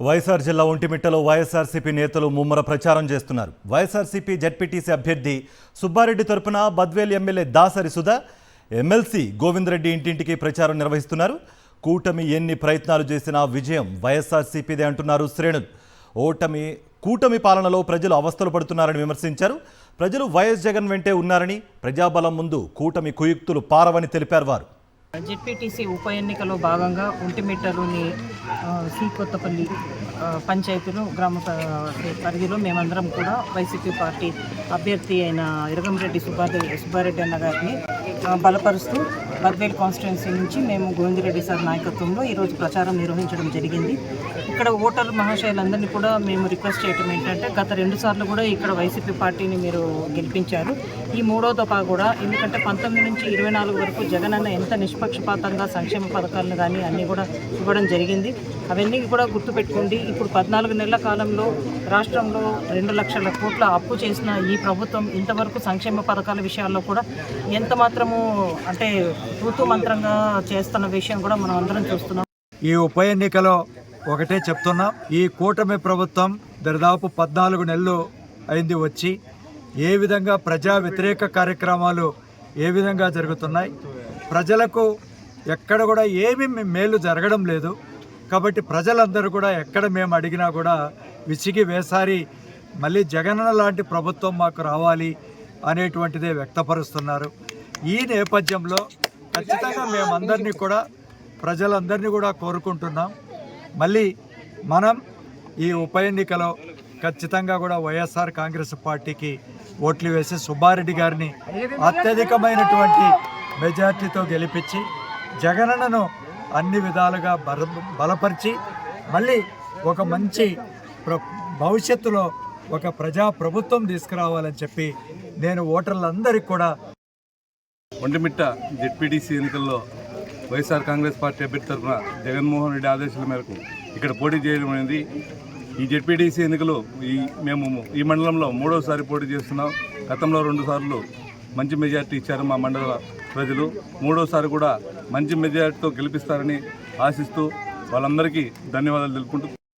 వైఎస్ఆర్ జిల్లా ఒంటిమిట్టలో వైఎస్ఆర్సీపీ నేతలు ముమ్మర ప్రచారం చేస్తున్నారు. వైఎస్ఆర్సీపీ జెడ్పీటీసీ అభ్యర్థి సుబ్బారెడ్డి తరపున బద్వేల్ ఎమ్మెల్యే దాసరి సుధా, ఎమ్మెల్సీ గోవిందరెడ్డి ఇంటింటికి ప్రచారం నిర్వహిస్తున్నారు. కూటమి ఎన్ని ప్రయత్నాలు చేసినా విజయం వైఎస్ఆర్సీపీదే అంటున్నారు శ్రేణులు. కూటమి పాలనలో ప్రజలు అవస్థలు పడుతున్నారని విమర్శించారు. ప్రజలు వైఎస్ జగన్ వెంటే ఉన్నారని, ప్రజాబలం ముందు కూటమి కుయుక్తులు పారవని తెలిపారు వారు. జెడ్పీటీసీ ఉప ఎన్నికలో భాగంగా ఒంటిమిట్టలోని సి కొత్తపల్లి పంచాయతీలో గ్రామ పరిధిలో మేమందరం కూడా వైసీపీ పార్టీ అభ్యర్థి అయిన ఇరగంరెడ్డి సుబ్బారెడ్డి అన్న గారిని బలపరుస్తూ బద్వేల్ కాన్స్టిట్యున్సీ నుంచి మేము గోవిందరెడ్డి సార్ నాయకత్వంలో ఈరోజు ప్రచారం నిర్వహించడం జరిగింది. ఇక్కడ ఓటర్ మహాశయులందరినీ కూడా మేము రిక్వెస్ట్ చేయటం ఏంటంటే, గత 2 సార్లు కూడా ఇక్కడ వైసీపీ పార్టీని మీరు గెలిపించారు. ఈ 3వ దఫా కూడా, ఎందుకంటే 19 నుంచి 24 వరకు జగన్ అన్న ఎంత నిష్పక్షపాతంగా సంక్షేమ పథకాలను కానీ అన్నీ కూడా ఇవ్వడం జరిగింది. అవన్నీ కూడా గుర్తుపెట్టుకోండి. ఇప్పుడు 14 నెలల కాలంలో రాష్ట్రంలో 2 లక్షల కోట్ల అప్పు చేసిన ఈ ప్రభుత్వం ఇంతవరకు సంక్షేమ పథకాల విషయాల్లో కూడా ఎంత మాత్రము అంటే తూతూ మంత్రంగా చేస్తున్న విషయం కూడా మనం అందరం చూస్తున్నాం. ఈ ఉప ఎన్నికలో ఒకటే చెప్తున్నాం, ఈ కూటమి ప్రభుత్వం దాదాపు 14 నెలలు అయింది వచ్చి, ఏ విధంగా ప్రజా వ్యతిరేక కార్యక్రమాలు ఏ విధంగా జరుగుతున్నాయి, ప్రజలకు ఎక్కడ కూడా ఏమీ మేలు జరగడం లేదు. కాబట్టి ప్రజలందరూ కూడా ఎక్కడ మేము అడిగినా కూడా విసిగి వేసారి మళ్ళీ జగనన్న లాంటి ప్రభుత్వం మాకు రావాలి అనేటువంటిదే వ్యక్తపరుస్తున్నారు. ఈ నేపథ్యంలో ఖచ్చితంగా మేమందరినీ కూడా ప్రజలందరినీ కూడా కోరుకుంటున్నాం, మళ్ళీ మనం ఈ ఉప ఎన్నికలో ఖచ్చితంగా కూడా వైఎస్ఆర్ కాంగ్రెస్ పార్టీకి ఓట్లు వేసి సుబ్బారెడ్డి గారిని అత్యధికమైనటువంటి మెజార్టీతో గెలిపించి జగనన్నను అన్ని విధాలుగా బలపరిచి మళ్ళీ ఒక మంచి భవిష్యత్తులో ఒక ప్రజా ప్రభుత్వం తీసుకురావాలని చెప్పి నేను ఓటర్లందరికీ కూడా. ఒంటిమిట్ట జెడ్పీటీసీ ఎన్నికల్లో వైఎస్ఆర్ కాంగ్రెస్ పార్టీ అభ్యర్థి తరఫున జగన్మోహన్ రెడ్డి ఆదేశాల మేరకు ఇక్కడ పోటీ చేయడం అనేది, ఈ జెడ్పీటీసీ ఎన్నికలు మేము ఈ మండలంలో 3వసారి పోటీ చేస్తున్నాం. గతంలో 2 సార్లు మంచి మెజార్టీ ఇచ్చారు మా మండల ప్రజలు. 3వసారి కూడా మంచి మెజార్టీతో గెలిపిస్తారని ఆశిస్తూ వాళ్ళందరికీ ధన్యవాదాలు తెలుపుకుంటూ